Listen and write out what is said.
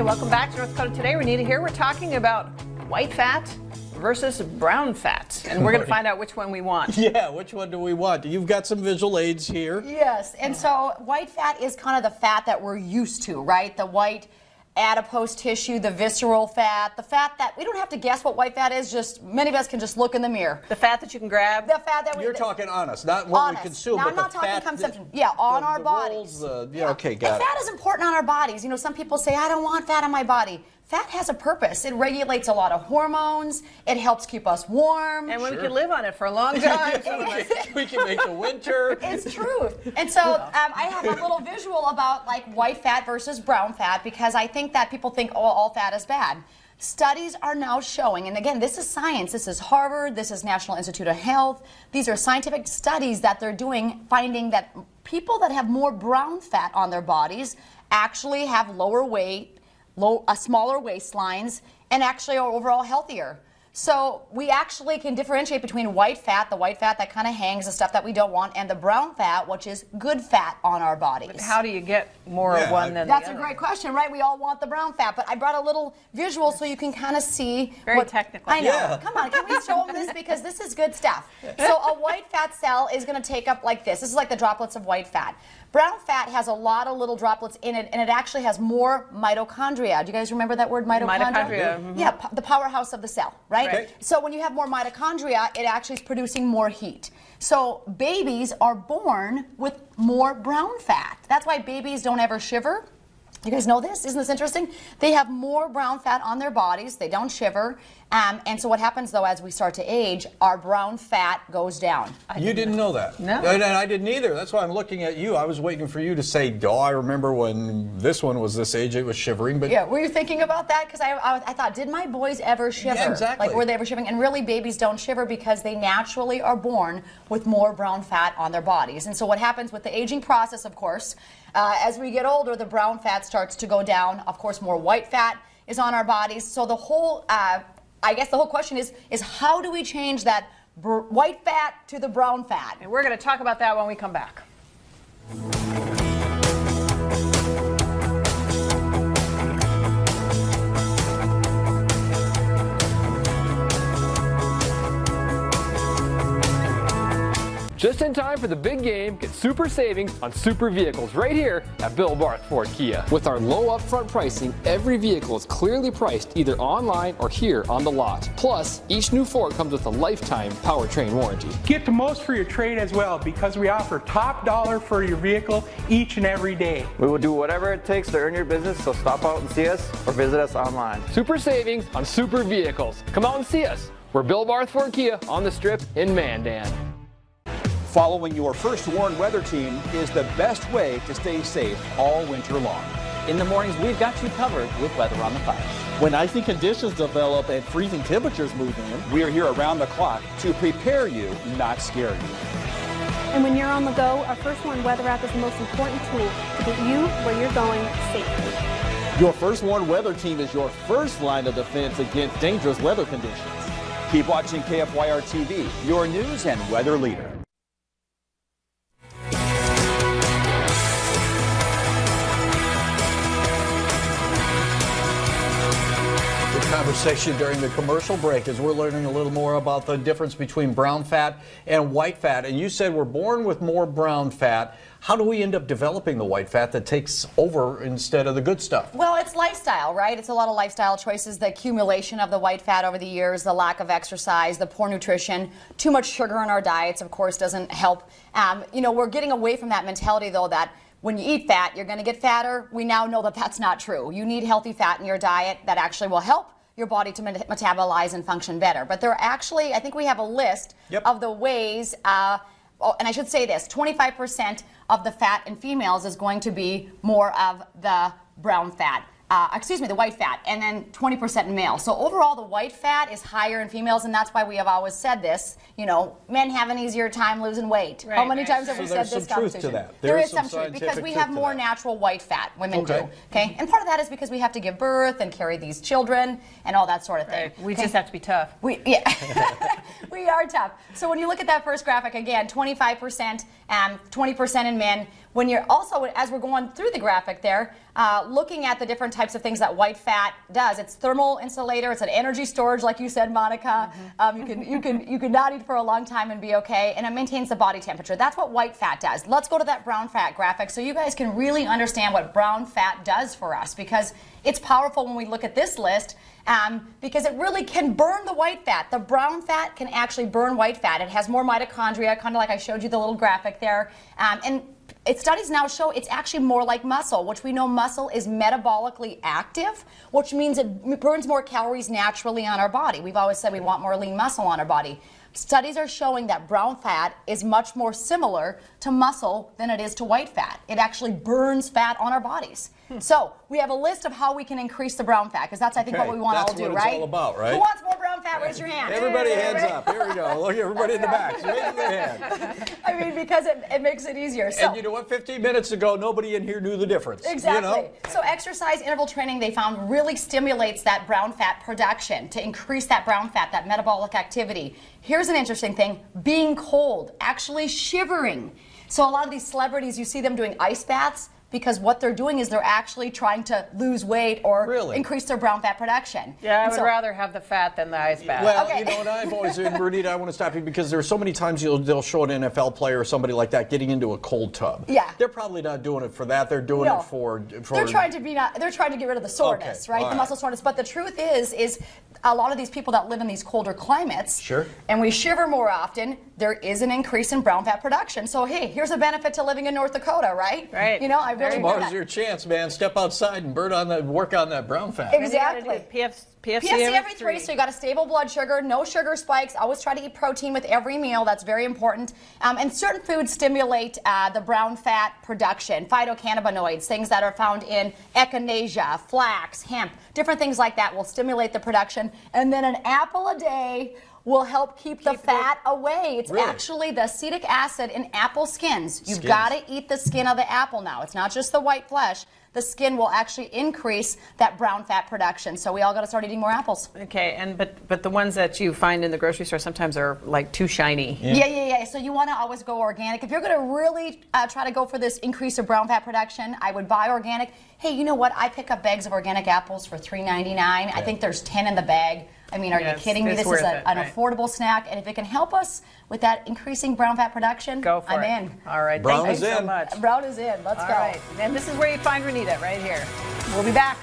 Hey, welcome back to North Dakota Today. Renita here. We're talking about white fat versus brown fat, and we're going to find out which one we want. Yeah, which one do we want? You've got some visual aids here. Yes, and so white fat is kind of the fat that we're used to, right? The white adipose tissue, the visceral fat, the fat that we don't have to guess what white fat is, just many of us can just look in the mirror. The fat that you can grab. The fat that we... You're talking on us, not what we consume, now, but I'm not the talking fat. consumption. Yeah, on our bodies. Okay, got and it. fat is important on our bodies. You know, some people say, I don't want fat on my body. Fat has a purpose. It regulates a lot of hormones. It helps keep us warm. And we can live on it for a long time. We can make the winter. It's true. And so I have a little visual about like white fat versus brown fat, because I think that people think, oh, all fat is bad. Studies are now showing, and again, this is science. This is Harvard. This is National Institute of Health. These are scientific studies that they're doing, finding that people that have more brown fat on their bodies actually have lower weight, smaller waistlines, and actually are overall healthier. So we actually can differentiate between white fat, the white fat that kind of hangs, the stuff that we don't want, and the brown fat, which is good fat on our bodies. But how do you get more of one than the other? That's a great question, right? We all want the brown fat, but I brought a little visual so you can kind of see. Very technical. I know. Yeah. Come on, can we show them this? Because this is good stuff. So a white fat cell is going to take up like this. This is like the droplets of white fat. Brown fat has a lot of little droplets in it, and it actually has more mitochondria. Do you guys remember that word, mitochondria? Mitochondria. Mm-hmm. Yeah, the powerhouse of the cell, right? Right. So when you have more mitochondria, it actually is producing more heat. So babies are born with more brown fat. That's why babies don't ever shiver. You guys know this? Isn't this interesting? They have more brown fat on their bodies. They don't shiver. And so what happens, though, as we start to age, our brown fat goes down. You didn't know that? No. And I didn't either. That's why I'm looking at you. I was waiting for you to say, oh, I remember when this one was this age, it was shivering. But yeah, were you thinking about that? Because I thought, did my boys ever shiver? Yeah, exactly. Like, were they ever shivering? And really, babies don't shiver because they naturally are born with more brown fat on their bodies. And so what happens with the aging process, of course, as we get older, the brown fat starts to go down. Of course, more white fat is on our bodies. So the whole, I guess the whole question is how do we change that white fat to the brown fat? And we're going to talk about that when we come back. Just in time for the big game, get super savings on super vehicles right here at Bill Barth Ford Kia. With our low upfront pricing, every vehicle is clearly priced either online or here on the lot. Plus, each new Ford comes with a lifetime powertrain warranty. Get the most for your trade as well, because we offer top dollar for your vehicle each and every day. We will do whatever it takes to earn your business, so stop out and see us or visit us online. Super savings on super vehicles. Come out and see us. We're Bill Barth Ford Kia on the Strip in Mandan. Following your first warned weather team is the best way to stay safe all winter long. In the mornings, we've got you covered with Weather on the 5. When icy conditions develop and freezing temperatures move in, we are here around the clock to prepare you, not scare you. And when you're on the go, our First Warned Weather app is the most important tool to get you where you're going safely. Your First Warned Weather team is your first line of defense against dangerous weather conditions. Keep watching KFYR TV, your news and weather leader. Conversation during the commercial break as we're learning a little more about the difference between brown fat and white fat. And you said we're born with more brown fat. How do we end up developing the white fat that takes over instead of the good stuff? Well, it's lifestyle, right? It's a lot of lifestyle choices, the accumulation of the white fat over the years, the lack of exercise, the poor nutrition, too much sugar in our diets, of course, doesn't help. You know, we're getting away from that mentality, though, that when you eat fat, you're going to get fatter. We now know that that's not true. You need healthy fat in your diet that actually will help your body to metabolize and function better. But there are actually, I think we have a list of the ways, and I should say this, 25% of the fat in females is going to be more of the brown fat. The white fat, and then 20% in males. So overall, the white fat is higher in females, and that's why we have always said this. You know, men have an easier time losing weight. Right, How many times have we said this conversation? There's some truth to that. There is some truth, because we have more natural white fat. Women do. Okay, and part of that is because we have to give birth and carry these children and all that sort of thing. Right. We just have to be tough. We are tough. So when you look at that first graphic again, 25%, 20% in men. when you're also, as we're going through the graphic there, looking at the different types of things that white fat does. It's thermal insulator. It's an energy storage, like you said, Monica. You can not eat for a long time and be okay, and it maintains the body temperature. That's what white fat does. Let's go to that brown fat graphic so you guys can really understand what brown fat does for us, because it's powerful when we look at this list. Because it really can burn the white fat. The brown fat can actually burn white fat. It has more mitochondria, kind of like I showed you the little graphic there. And studies now show it's actually more like muscle, which we know muscle is metabolically active, which means it burns more calories naturally on our body. We've always said we want more lean muscle on our body. Studies are showing that brown fat is much more similar to muscle than it is to white fat. It actually burns fat on our bodies. So we have a list of how we can increase the brown fat, because that's, I think, what we want to all do, right? That's what it's all about, right? Who wants more brown fat? Raise your hand. Everybody hands up. Here we go. Look, everybody in the back. Raise their hand. I mean, because it makes it easier. So, and you know what? 15 minutes ago, nobody in here knew the difference. Exactly. You know? So exercise interval training, they found, really stimulates that brown fat production to increase that brown fat, that metabolic activity. Here's an interesting thing. Being cold, actually shivering. So a lot of these celebrities, you see them doing ice baths, because what they're doing is they're actually trying to lose weight or increase their brown fat production. Yeah, I would rather have the fat than the ice bath. Well, you know what, I've always, and Renita, I want to stop you, because there's so many times they'll show an NFL player or somebody like that getting into a cold tub. Yeah. They're probably not doing it for that. They're doing it for they're trying to get rid of the soreness, right? The muscle soreness. But the truth is a lot of these people that live in these colder climates, and we shiver more often, there is an increase in brown fat production. So hey, here's a benefit to living in North Dakota, right? Right. You know, I really Tomorrow's your chance, man. Step outside and work on that brown fat. Exactly. PFC every 3, so you got a stable blood sugar, no sugar spikes. Always try to eat protein with every meal. That's very important. And certain foods stimulate the brown fat production. Phytocannabinoids, things that are found in echinacea, flax, hemp, different things like that will stimulate the production. And then an apple a day will help keep the fat away. It's actually the acetic acid in apple skins. You've got to eat the skin of the apple now. It's not just the white flesh. The skin will actually increase that brown fat production. So we all got to start eating more apples. Okay, but the ones that you find in the grocery store sometimes are like too shiny. Yeah. So you want to always go organic. If you're going to really try to go for this increase of brown fat production, I would buy organic. Hey, you know what? I pick up bags of organic apples for $3.99. I think there's 10 in the bag. I mean, are you kidding me? This is an affordable snack, and if it can help us with that increasing brown fat production, go for I'm it. in. All right, Brown thank you is so in. much. Brown is in. Let's go. All right, and this is where you find Renita, right here. We'll be back.